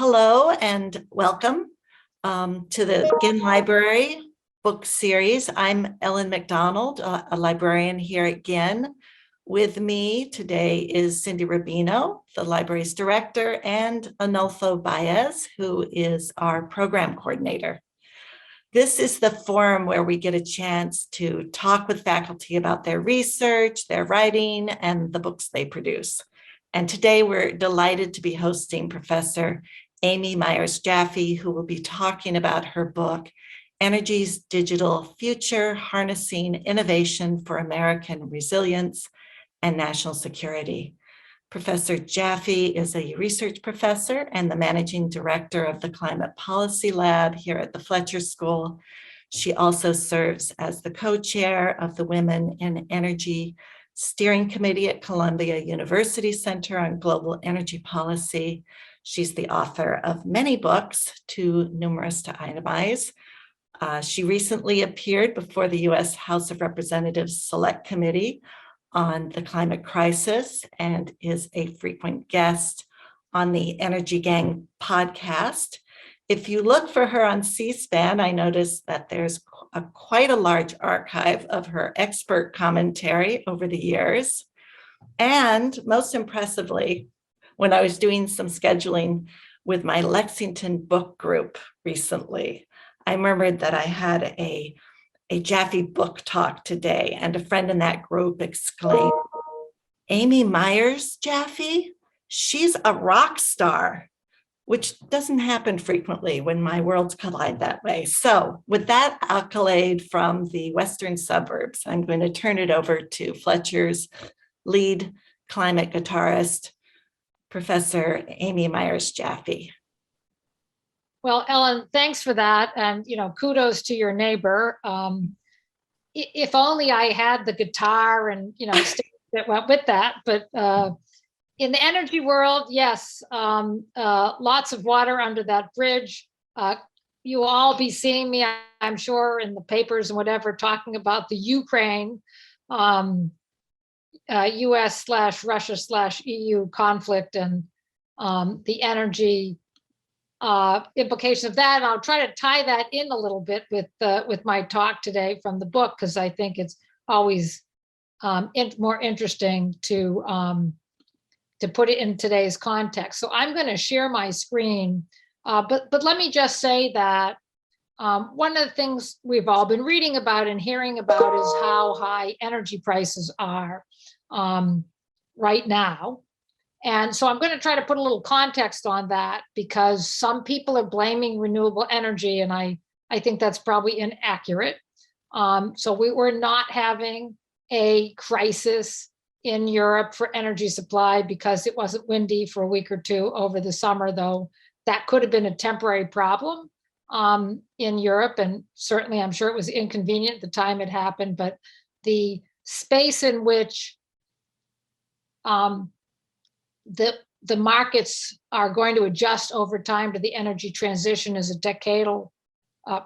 Hello and welcome to the Ginn Library book series. I'm Ellen McDonald, a librarian here at Ginn. With me today is Cindy Rubino, the library's director, and Anolfo Baez, who is our program coordinator. This is the forum where we get a chance to talk with faculty about their research, their writing, and the books they produce. And today we're delighted to be hosting Professor Amy Myers Jaffe, who will be talking about her book, Energy's Digital Future, Harnessing Innovation for American Resilience and National Security. Professor Jaffe is a research professor and the managing director of the Climate Policy Lab here at the Fletcher School. She also serves as the co-chair of the Women in Energy Steering Committee at Columbia University Center on Global Energy Policy. She's the author of many books, too numerous to itemize. She recently appeared before the U.S. House of Representatives Select Committee on the climate crisis and is a frequent guest on the Energy Gang podcast. If you look for her on C-SPAN, I noticed that there's quite a large archive of her expert commentary over the years. And most impressively, when I was doing some scheduling with my Lexington book group recently, I remembered that I had a Jaffe book talk today, and a friend in that group exclaimed, "Amy Myers Jaffe? She's a rock star," which doesn't happen frequently when my worlds collide that way. So with that accolade from the Western suburbs, I'm going to turn it over to Fletcher's lead climate guitarist, Professor Amy Myers Jaffe. Well, Ellen, thanks for that. And, kudos to your neighbor. If only I had the guitar and, that went with that. But in the energy world, yes, lots of water under that bridge. You will all be seeing me, I'm sure, in the papers and whatever, talking about the Ukraine, US/Russia/EU conflict and the energy implications of that. And I'll try to tie that in a little bit with my talk today from the book, because I think it's always more interesting to put it in today's context. So I'm going to share my screen, but let me just say that one of the things we've all been reading about and hearing about is how high energy prices are right now. And so I'm going to try to put a little context on that, because some people are blaming renewable energy, and I think that's probably inaccurate. So we're not having a crisis in Europe for energy supply because it wasn't windy for a week or two over the summer, though that could have been a temporary problem in Europe. And certainly I'm sure it was inconvenient at the time it happened, but the space in which the markets are going to adjust over time to the energy transition is a decadal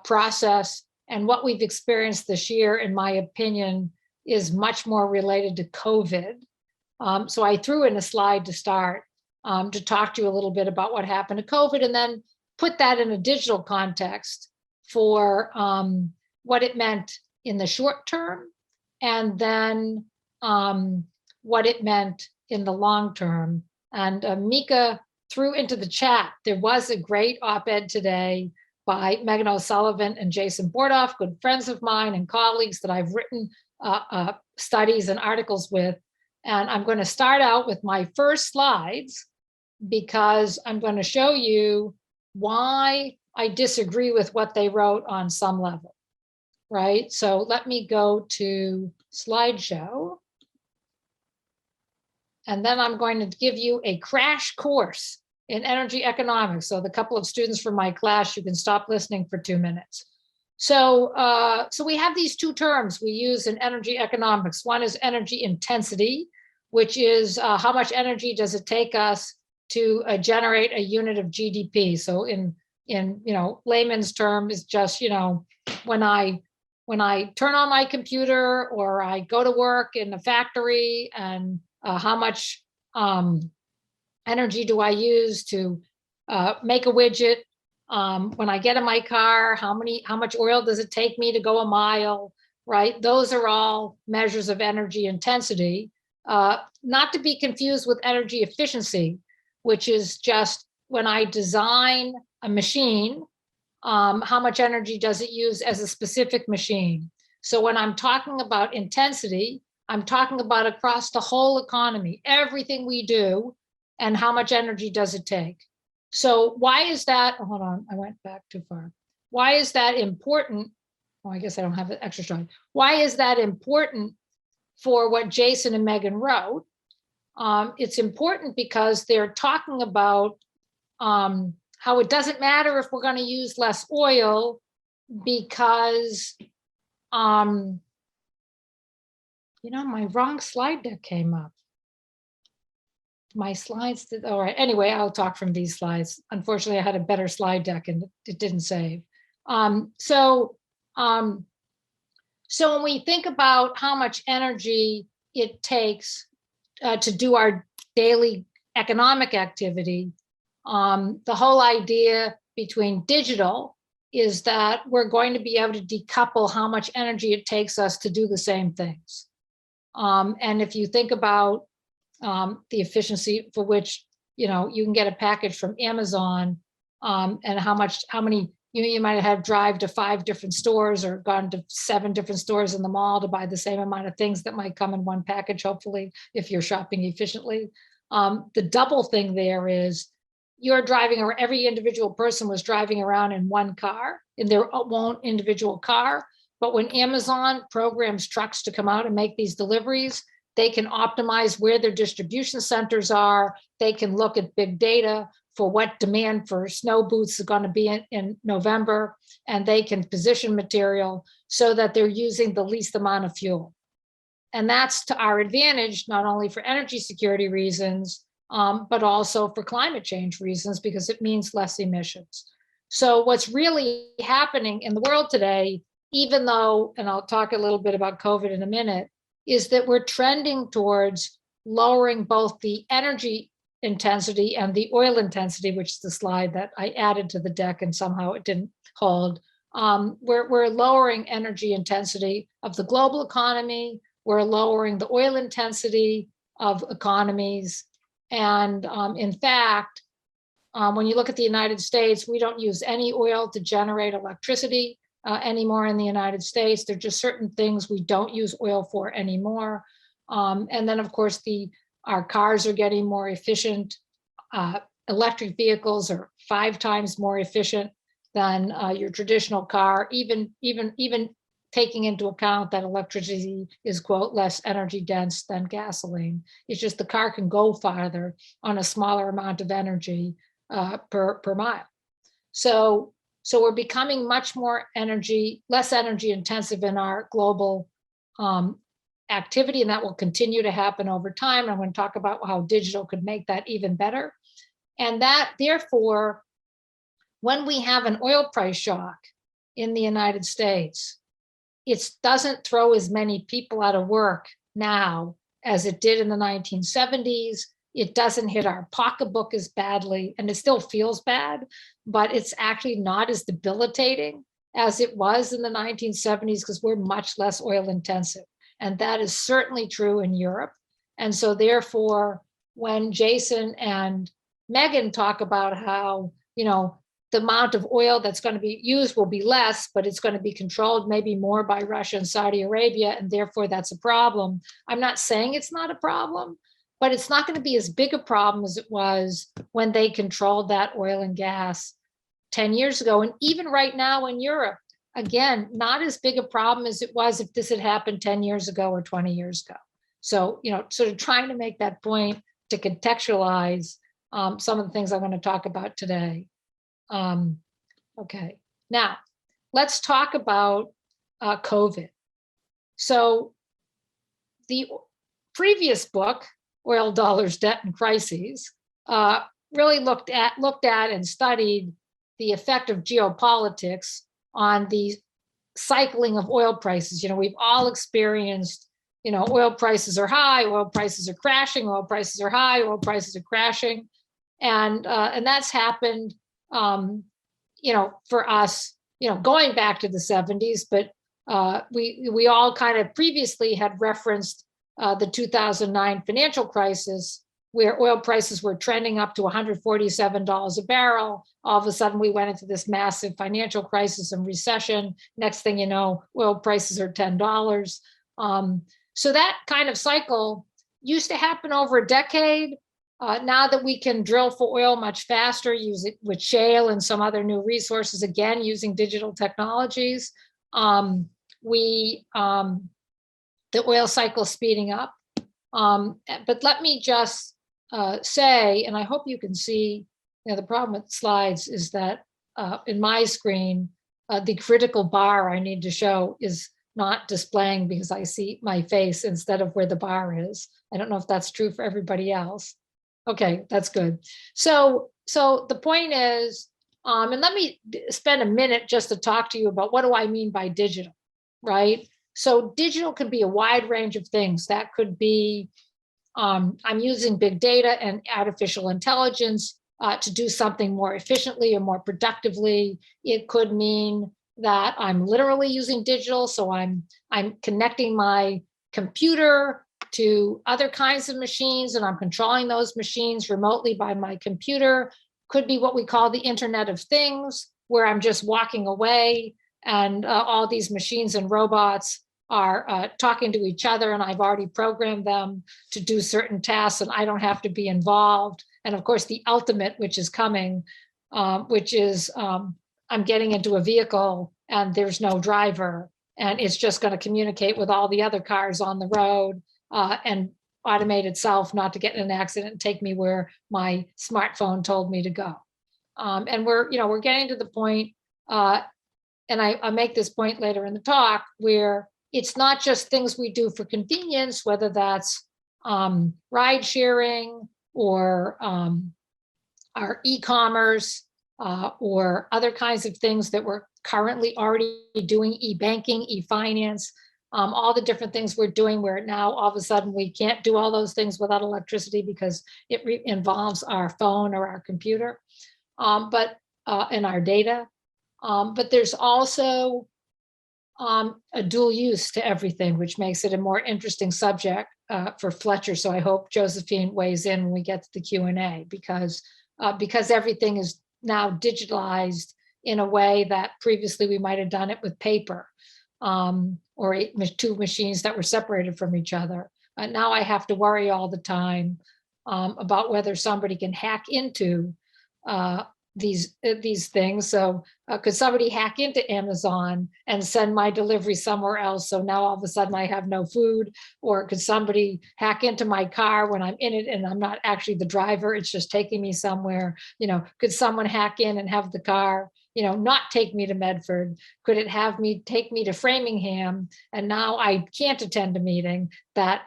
process. And what we've experienced this year, in my opinion, is much more related to COVID. So I threw in a slide to start to talk to you a little bit about what happened to COVID, and then put that in a digital context for what it meant in the short term, and then what it meant in the long term. And Mika threw into the chat, there was a great op-ed today by Megan O'Sullivan and Jason Bordoff, good friends of mine and colleagues that I've written studies and articles with. And I'm going to start out with my first slides, because I'm going to show you why I disagree with what they wrote on some level, right? So let me go to slideshow. And then I'm going to give you a crash course in energy economics. So the couple of students from my class, you can stop listening for 2 minutes. So we have these two terms we use in energy economics. One is energy intensity, which is how much energy does it take us to generate a unit of GDP. So in layman's term is just, when I turn on my computer or I go to work in the factory, and how much energy do I use to make a widget. When I get in my car, how much oil does it take me to go a mile, right? Those are all measures of energy intensity, not to be confused with energy efficiency, which is just when I design a machine, how much energy does it use as a specific machine? So when I'm talking about intensity, I'm talking about across the whole economy, everything we do, and how much energy does it take? So why is that? Hold on, I went back too far. Why is that important? Oh, I guess I don't have an extra slide. Why is that important for what Jason and Megan wrote? It's important because they're talking about how it doesn't matter if we're going to use less oil because, my wrong slide deck came up. My slides did, all right. Anyway, I'll talk from these slides. Unfortunately, I had a better slide deck and it didn't save. So when we think about how much energy it takes to do our daily economic activity, the whole idea between digital is that we're going to be able to decouple how much energy it takes us to do the same things. And if you think about the efficiency for which, you can get a package from Amazon, and how many, you might have drive to 5 different stores or gone to 7 different stores in the mall to buy the same amount of things that might come in one package, hopefully, if you're shopping efficiently. The double thing there is you're driving, or every individual person was driving around in one car, in their own individual car. But when Amazon programs trucks to come out and make these deliveries, they can optimize where their distribution centers are. They can look at big data for what demand for snow boots is going to be in November, and they can position material so that they're using the least amount of fuel. And that's to our advantage, not only for energy security reasons, but also for climate change reasons, because it means less emissions. So what's really happening in the world today, even though, and I'll talk a little bit about COVID in a minute, is that we're trending towards lowering both the energy intensity and the oil intensity, which is the slide that I added to the deck and somehow it didn't hold. We're lowering energy intensity of the global economy. We're lowering the oil intensity of economies. And in fact, when you look at the United States, we don't use any oil to generate electricity anymore in the United States. There are just certain things we don't use oil for anymore. And then, of course, our cars are getting more efficient. Electric vehicles are 5 times more efficient than your traditional car, even taking into account that electricity is, quote, less energy dense than gasoline. It's just the car can go farther on a smaller amount of energy per mile. So we're becoming much more less energy intensive in our global activity, and that will continue to happen over time. I'm going to talk about how digital could make that even better. And that, therefore, when we have an oil price shock in the United States, it doesn't throw as many people out of work now as it did in the 1970s. It doesn't hit our pocketbook as badly, and it still feels bad, but it's actually not as debilitating as it was in the 1970s because we're much less oil intensive. And that is certainly true in Europe. And so therefore, when Jason and Megan talk about how, the amount of oil that's going to be used will be less, but it's going to be controlled maybe more by Russia and Saudi Arabia, and therefore that's a problem. I'm not saying it's not a problem, but it's not going to be as big a problem as it was when they controlled that oil and gas 10 years ago. And even right now in Europe, again, not as big a problem as it was if this had happened 10 years ago or 20 years ago. So, sort of trying to make that point to contextualize some of the things I'm going to talk about today. Okay, now let's talk about COVID. So the previous book, Oil, Dollars, Debt, and Crises, really looked at and studied the effect of geopolitics on the cycling of oil prices. We've all experienced, oil prices are high, oil prices are crashing, oil prices are high, oil prices are crashing. And that's happened, for us, going back to the 70s, but we all kind of previously had referenced the 2009 financial crisis, where oil prices were trending up to $147 a barrel. All of a sudden, we went into this massive financial crisis and recession. Next thing you know, oil prices are $10. So that kind of cycle used to happen over a decade. Now that we can drill for oil much faster, use it with shale and some other new resources, again, using digital technologies, the oil cycle speeding up. But let me just say, and I hope you can see, the problem with slides is that in my screen, the critical bar I need to show is not displaying because I see my face instead of where the bar is. I don't know if that's true for everybody else. Okay, that's good. So the point is, and let me spend a minute just to talk to you about what do I mean by digital, right? So digital could be a wide range of things. That could be, I'm using big data and artificial intelligence to do something more efficiently or more productively. It could mean that I'm literally using digital. So I'm connecting my computer to other kinds of machines, and I'm controlling those machines remotely by my computer. Could be what we call the Internet of Things, where I'm just walking away and all these machines and robots are talking to each other, and I've already programmed them to do certain tasks, and I don't have to be involved. And of course, the ultimate, which is coming, which is I'm getting into a vehicle and there's no driver, and it's just going to communicate with all the other cars on the road and automate itself not to get in an accident and take me where my smartphone told me to go. And we're getting to the point, and I make this point later in the talk, where it's not just things we do for convenience, whether that's ride sharing or our e-commerce or other kinds of things that we're currently already doing, e-banking, e-finance, all the different things we're doing, where now all of a sudden we can't do all those things without electricity because it involves our phone or our computer, but and our data. But there's also a dual use to everything, which makes it a more interesting subject for Fletcher. So I hope Josephine weighs in when we get to the Q&A, because everything is now digitalized in a way that previously we might have done it with paper or two machines that were separated from each other. Now I have to worry all the time about whether somebody can hack into these things. So could somebody hack into Amazon and send my delivery somewhere else? So now all of a sudden I have no food. Or could somebody hack into my car when I'm in it and I'm not actually the driver, it's just taking me somewhere? Could someone hack in and have the car not take me to Medford? Could it have me take me to Framingham, and now I can't attend a meeting that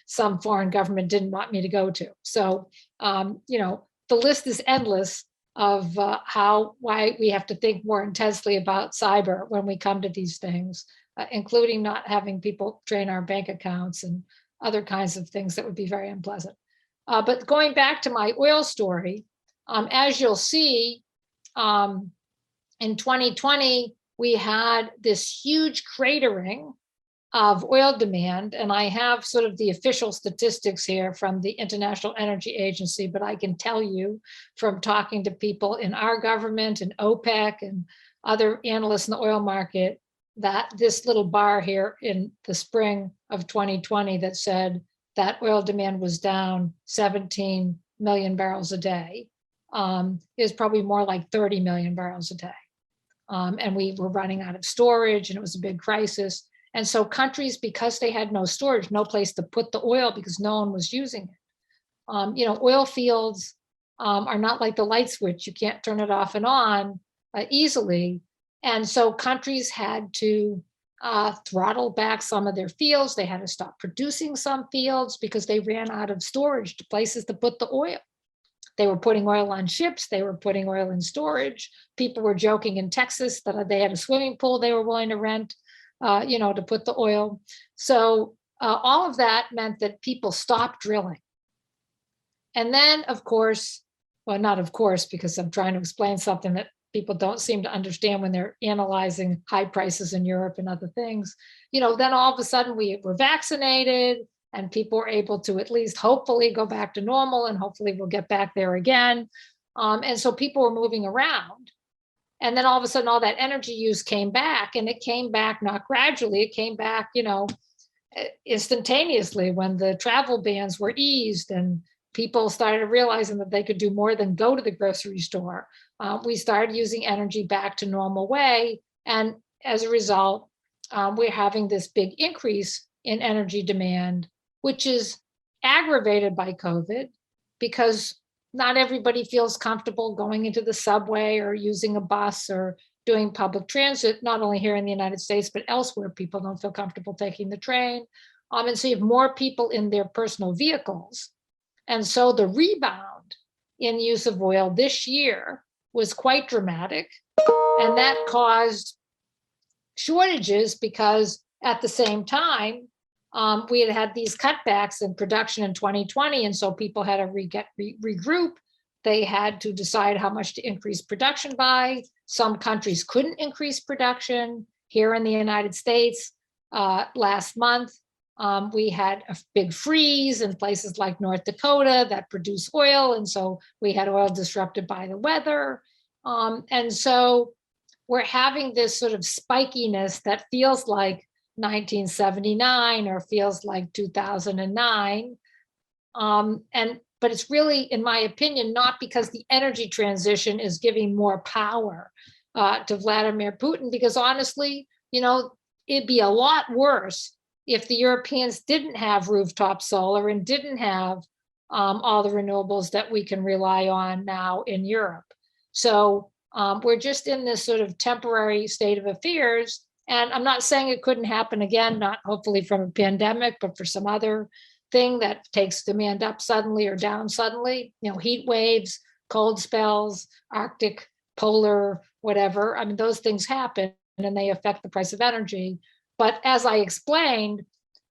some foreign government didn't want me to go to? So the list is endless of why we have to think more intensely about cyber when we come to these things, including not having people drain our bank accounts and other kinds of things that would be very unpleasant. But going back to my oil story, as you'll see, in 2020, we had this huge cratering of oil demand. And I have sort of the official statistics here from the International Energy Agency, but I can tell you from talking to people in our government and OPEC and other analysts in the oil market, that this little bar here in the spring of 2020 that said that oil demand was down 17 million barrels a day is probably more like 30 million barrels a day. And we were running out of storage, and it was a big crisis. And so countries, because they had no storage, no place to put the oil because no one was using it. Oil fields are not like the light switch. You can't turn it off and on easily. And so countries had to throttle back some of their fields. They had to stop producing some fields because they ran out of storage, to places to put the oil. They were putting oil on ships. They were putting oil in storage. People were joking in Texas that they had a swimming pool they were willing to rent to put the oil. So all of that meant that people stopped drilling. And then, of course, well, not of course, because I'm trying to explain something that people don't seem to understand when they're analyzing high prices in Europe and other things, then all of a sudden we were vaccinated and people were able to at least hopefully go back to normal, and hopefully we'll get back there again. And so people were moving around. And then all of a sudden, all that energy use came back, and it came back not gradually, it came back, instantaneously when the travel bans were eased and people started realizing that they could do more than go to the grocery store. We started using energy back to normal way. And as a result, we're having this big increase in energy demand, which is aggravated by COVID because not everybody feels comfortable going into the subway or using a bus or doing public transit, not only here in the United States, but elsewhere. People don't feel comfortable taking the train. And so you have more people in their personal vehicles. And so the rebound in use of oil this year was quite dramatic. And that caused shortages because at the same time, we had these cutbacks in production in 2020. And so people had to regroup. They had to decide how much to increase production by. Some countries couldn't increase production. Here in the United States, last month, we had a big freeze in places like North Dakota that produce oil. And so we had oil disrupted by the weather. And so we're having this sort of spikiness that feels like 1979 or feels like 2009. But it's really, in my opinion, not because the energy transition is giving more power to Vladimir Putin, because honestly, it'd be a lot worse if the Europeans didn't have rooftop solar and didn't have all the renewables that we can rely on now in Europe. So we're just in this sort of temporary state of affairs. And I'm not saying it couldn't happen again, not hopefully from a pandemic, but for some other thing that takes demand up suddenly or down suddenly, heat waves, cold spells, Arctic, polar, whatever. I mean, those things happen and they affect the price of energy. But as I explained,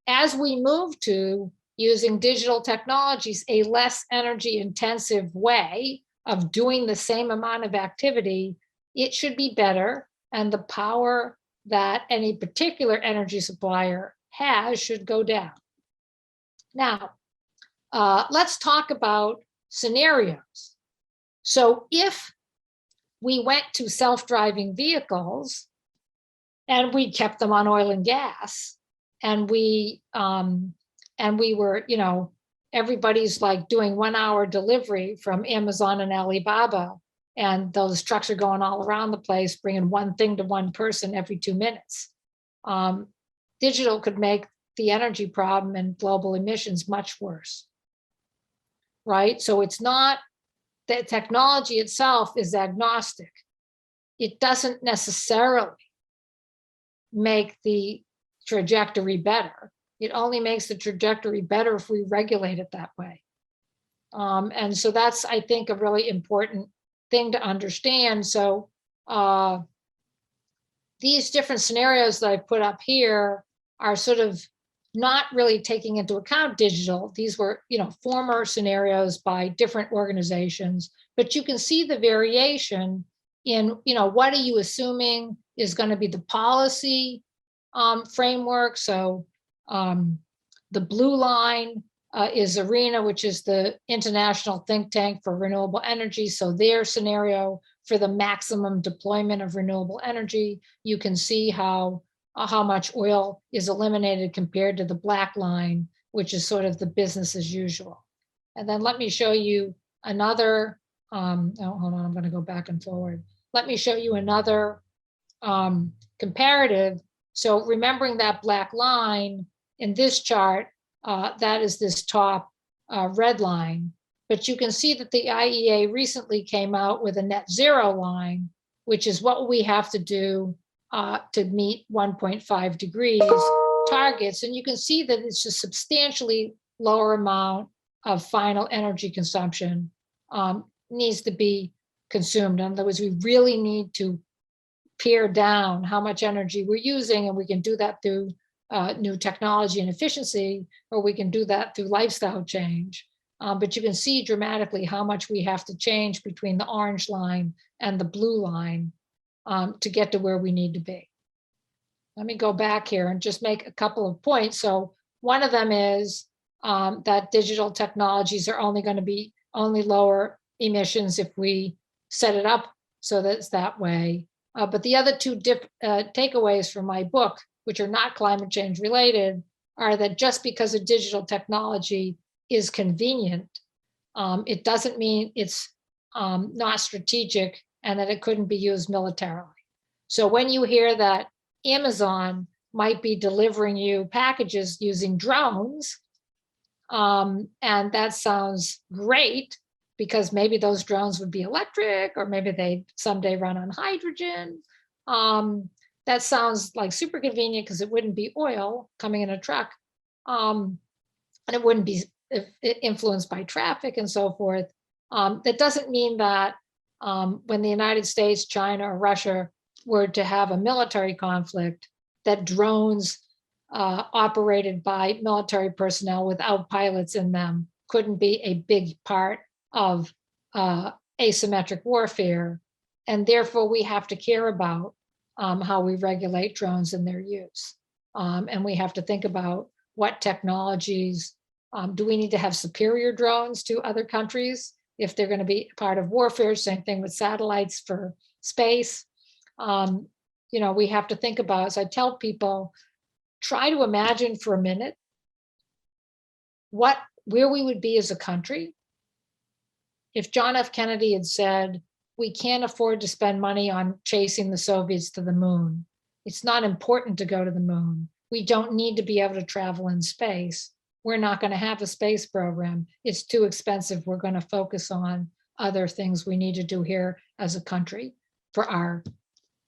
as we move to using digital technologies, a less energy intensive way of doing the same amount of activity, it should be better. And the power that any particular energy supplier has should go down. Now, let's talk about scenarios. So if we went to self-driving vehicles and we kept them on oil and gas, and we were, everybody's like doing 1 hour delivery from Amazon and Alibaba, and those trucks are going all around the place, bringing one thing to one person every 2 minutes. Digital could make the energy problem and global emissions much worse, right? So it's not that technology itself is agnostic. It doesn't necessarily make the trajectory better. It only makes the trajectory better if we regulate it that way. And so that's, I think, a really important thing to understand. So these different scenarios that I put up here are sort of not really taking into account digital. These were, former scenarios by different organizations, but you can see the variation in, what are you assuming is going to be the policy framework. So the blue line is ARENA, which is the international think tank for renewable energy. So their scenario for the maximum deployment of renewable energy, you can see how much oil is eliminated compared to the black line, which is sort of the business as usual. And then let me show you another, hold on, I'm gonna go back and forward. Let me show you another comparative. So remembering that black line in this chart, that is this top red line. But you can see that the IEA recently came out with a net zero line, which is what we have to do to meet 1.5 degrees targets. And you can see that it's a substantially lower amount of final energy consumption needs to be consumed. In other words, we really need to pare down how much energy we're using, and we can do that through new technology and efficiency, or we can do that through lifestyle change. But you can see dramatically how much we have to change between the orange line and the blue line to get to where we need to be. Let me go back here and just make a couple of points. So one of them is that digital technologies are only going to be only lower emissions if we set it up so that it's that way. But the other two takeaways from my book, which are not climate change related, are that just because a digital technology is convenient, it doesn't mean it's not strategic and that it couldn't be used militarily. So when you hear that Amazon might be delivering you packages using drones, and that sounds great because maybe those drones would be electric or maybe they someday run on hydrogen. That sounds like super convenient because it wouldn't be oil coming in a truck, and it wouldn't be influenced by traffic and so forth. That doesn't mean that when the United States, China, or Russia were to have a military conflict, that drones operated by military personnel without pilots in them couldn't be a big part of asymmetric warfare. And therefore, we have to care about how we regulate drones and their use. And we have to think about what technologies, do we need to have superior drones to other countries if they're going to be part of warfare? Same thing with satellites for space. We have to think about, as I tell people, try to imagine for a minute where we would be as a country if John F. Kennedy had said, we can't afford to spend money on chasing the Soviets to the moon. It's not important to go to the moon. We don't need to be able to travel in space. We're not going to have a space program. It's too expensive. We're going to focus on other things we need to do here as a country for our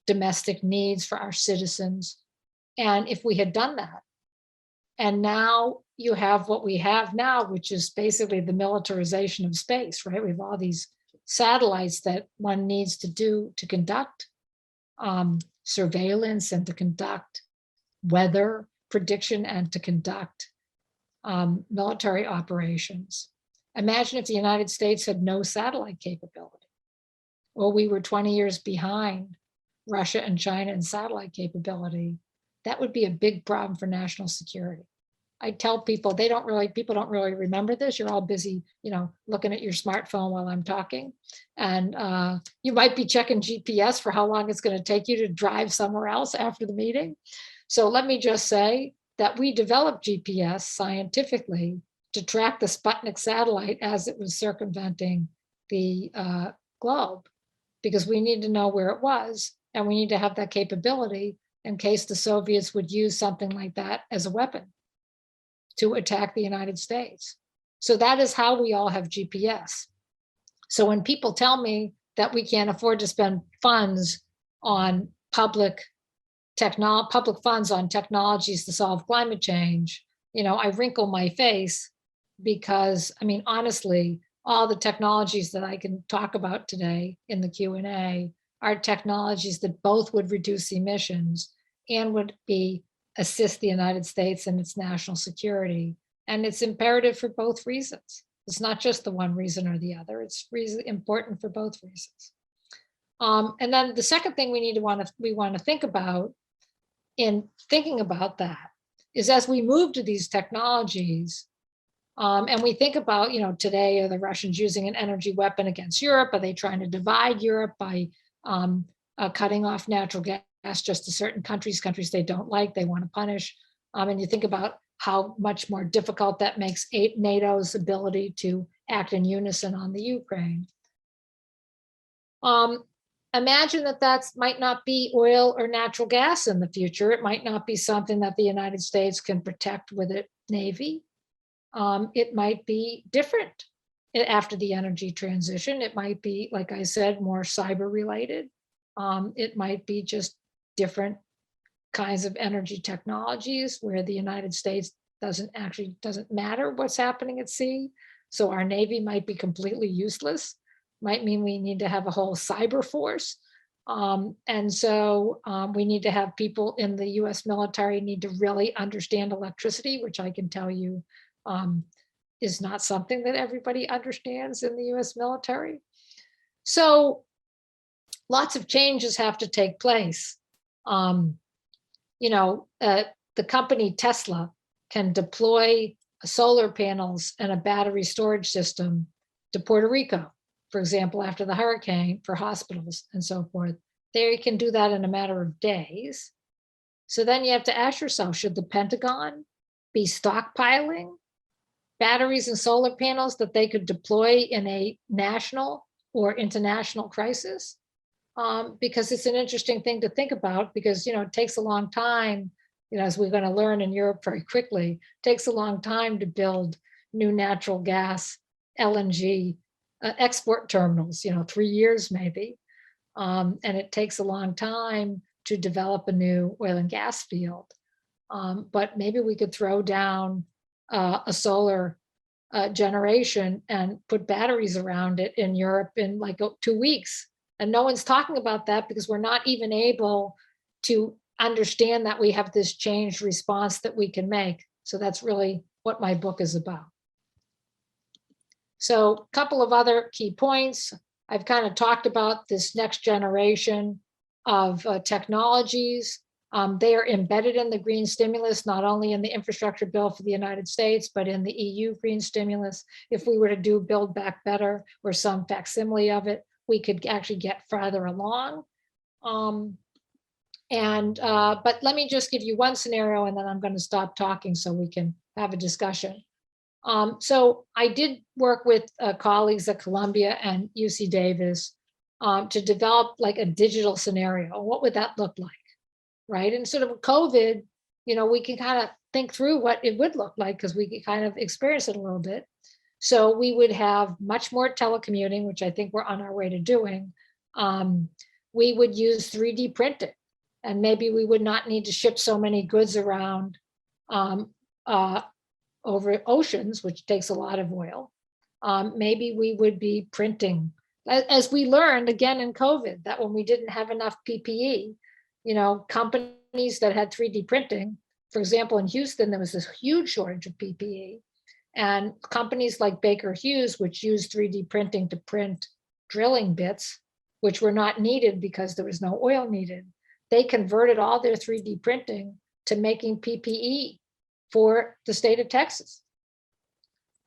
domestic needs, for our citizens. And if we had done that, and now you have what we have now, which is basically the militarization of space, right? We have all these satellites that one needs to do to conduct surveillance and to conduct weather prediction and to conduct military operations. Imagine if the United States had no satellite capability, or we were 20 years behind Russia and China in satellite capability. That would be a big problem for national security. I tell people, people don't really remember this. You're all busy, looking at your smartphone while I'm talking. And you might be checking GPS for how long it's going to take you to drive somewhere else after the meeting. So let me just say that we developed GPS scientifically to track the Sputnik satellite as it was circumventing the globe, because we need to know where it was, and we need to have that capability in case the Soviets would use something like that as a weapon to attack the United States. So that is how we all have GPS. So when people tell me that we can't afford to spend funds on public funds on technologies to solve climate change, I wrinkle my face because, honestly, all the technologies that I can talk about today in the Q&A are technologies that both would reduce emissions and would assist the United States in its national security. And it's imperative for both reasons. It's not just the one reason or the other. It's important for both reasons. And then the second thing we want to think about in thinking about that is, as we move to these technologies, and we think about, today, are the Russians using an energy weapon against Europe? Are they trying to divide Europe by cutting off natural gas just to certain countries they don't like, they want to punish? And you think about how much more difficult that makes NATO's ability to act in unison on the Ukraine. Imagine that might not be oil or natural gas in the future. It might not be something that the United States can protect with its Navy. It might be different after the energy transition. It might be, like I said, more cyber related. It might be just different kinds of energy technologies where the United States doesn't matter what's happening at sea. So our Navy might be completely useless. Might mean we need to have a whole cyber force. And so we need to have people in the US military need to really understand electricity, which I can tell you is not something that everybody understands in the US military. So lots of changes have to take place. Um, the company Tesla can deploy solar panels and a battery storage system to Puerto Rico, for example, after the hurricane, for hospitals and so forth. They can do that in a matter of days. So then you have to ask yourself, should the Pentagon be stockpiling batteries and solar panels that they could deploy in a national or international crisis? Because it's an interesting thing to think about, because it takes a long time, as we're going to learn in Europe very quickly, it takes a long time to build new natural gas, LNG export terminals, 3 years maybe. And it takes a long time to develop a new oil and gas field. But maybe we could throw down a solar generation and put batteries around it in Europe in like 2 weeks. And no one's talking about that because we're not even able to understand that we have this changed response that we can make. So that's really what my book is about. So a couple of other key points. I've kind of talked about this next generation of technologies. They are embedded in the green stimulus, not only in the infrastructure bill for the United States, but in the EU green stimulus. If we were to do Build Back Better or some facsimile of it, we could actually get farther along. But let me just give you one scenario, and then I'm going to stop talking so we can have a discussion. So I did work with colleagues at Columbia and UC Davis to develop like a digital scenario. What would that look like, right? And sort of COVID, we can kind of think through what it would look like because we could kind of experience it a little bit. So we would have much more telecommuting, which I think we're on our way to doing. We would use 3D printing, and maybe we would not need to ship so many goods around over oceans, which takes a lot of oil. Maybe we would be printing, as we learned again in COVID, that when we didn't have enough PPE, companies that had 3D printing, for example, in Houston, there was this huge shortage of PPE. And companies like Baker Hughes, which used 3D printing to print drilling bits, which were not needed because there was no oil needed, they converted all their 3D printing to making PPE for the state of Texas.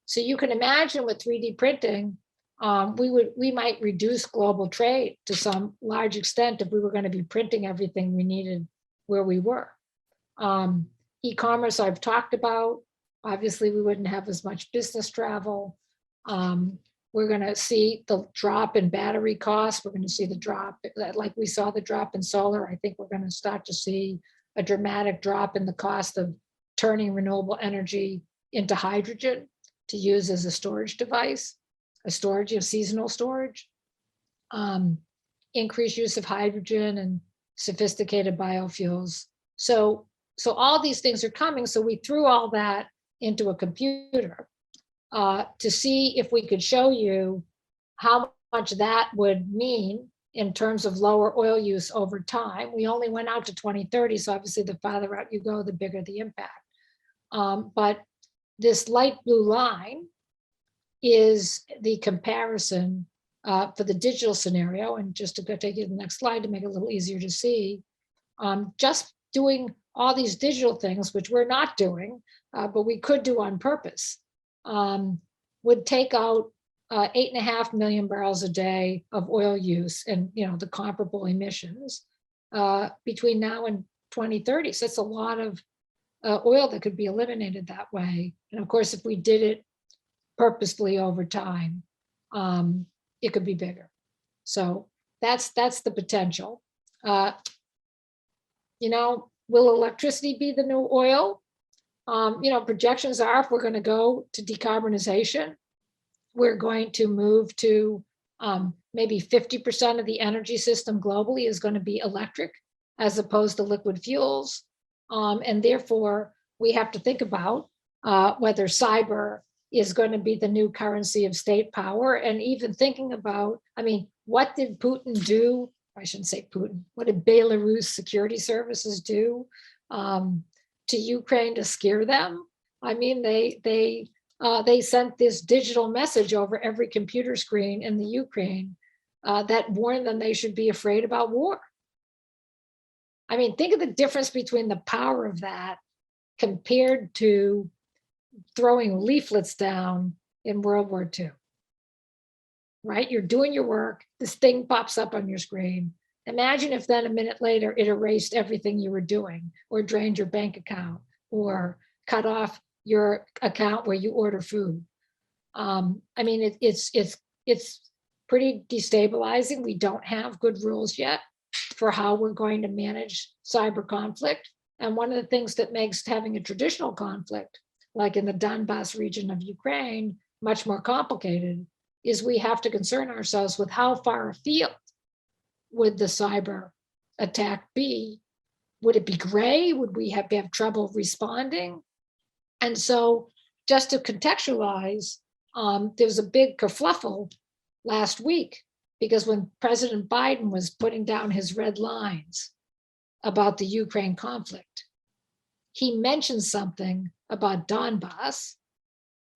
So you can imagine with 3D printing, we might reduce global trade to some large extent if we were going to be printing everything we needed where we were. E-commerce I've talked about. Obviously, we wouldn't have as much business travel. We're going to see the drop in battery costs. We're going to see the drop, like we saw the drop in solar. I think we're going to start to see a dramatic drop in the cost of turning renewable energy into hydrogen to use as a storage device, a storage of seasonal storage, increased use of hydrogen and sophisticated biofuels. So all these things are coming. So we threw all that into a computer to see if we could show you how much that would mean in terms of lower oil use over time. We only went out to 2030, so obviously the farther out you go, the bigger the impact. But this light blue line is the comparison for the digital scenario. And just to go take you to the next slide to make it a little easier to see, just doing all these digital things, which we're not doing, but we could do on purpose, would take out 8.5 million barrels a day of oil use and the comparable emissions between now and 2030. So it's a lot of oil that could be eliminated that way. And of course, if we did it purposefully over time, it could be bigger. So that's the potential. Will electricity be the new oil? Projections are, if we're going to go to decarbonization, we're going to move to maybe 50% of the energy system globally is going to be electric as opposed to liquid fuels. And therefore, we have to think about whether cyber is going to be the new currency of state power, and even thinking about, what did Putin do? I shouldn't say Putin. What did Belarus security services do to Ukraine to scare them? They they sent this digital message over every computer screen in the Ukraine that warned them they should be afraid about war. I mean, think of the difference between the power of that compared to throwing leaflets down in World War II. Right? You're doing your work, this thing pops up on your screen. Imagine if then a minute later it erased everything you were doing, or drained your bank account, or cut off your account where you order food. I mean, it's pretty destabilizing. We don't have good rules yet for how we're going to manage cyber conflict. And one of the things that makes having a traditional conflict, like in the Donbass region of Ukraine, much more complicated is we have to concern ourselves with how far afield would the cyber attack be? Would it be gray? Would we have trouble responding? And so just to contextualize, there was a big kerfluffle last week because when President Biden was putting down his red lines about the Ukraine conflict, he mentioned something about Donbass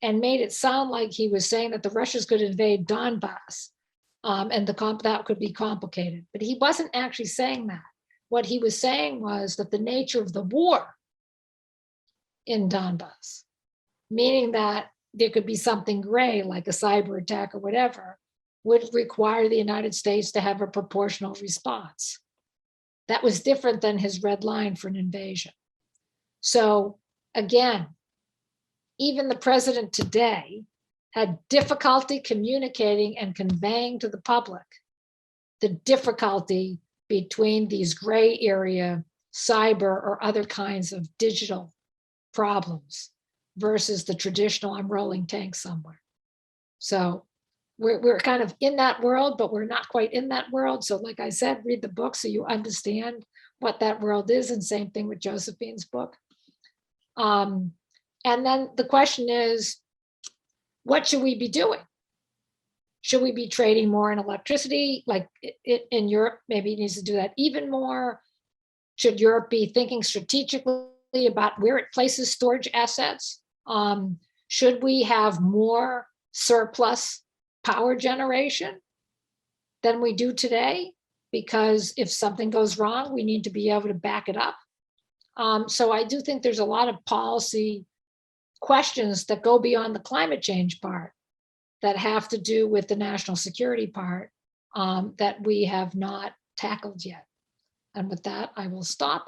and made it sound like he was saying that the Russians could invade Donbass and that could be complicated. But he wasn't actually saying that. What he was saying was that the nature of the war in Donbass, meaning that there could be something gray, like a cyber attack or whatever, would require the United States to have a proportional response. That was different than his red line for an invasion. So again, even the president today had difficulty communicating and conveying to the public the difficulty between these gray area cyber or other kinds of digital problems versus the traditional I'm rolling tanks somewhere. So we're kind of in that world, but we're not quite in that world. So like I said, read the book so you understand what that world is, and same thing with Josephine's book. And then the question is, what should we be doing? Should we be trading more in electricity? Like in Europe, maybe it needs to do that even more. Should Europe be thinking strategically about where it places storage assets? Should we have more surplus power generation than we do today? Because if something goes wrong, we need to be able to back it up. So I do think there's a lot of policy questions that go beyond the climate change part that have to do with the national security part that we have not tackled yet. And with that, I will stop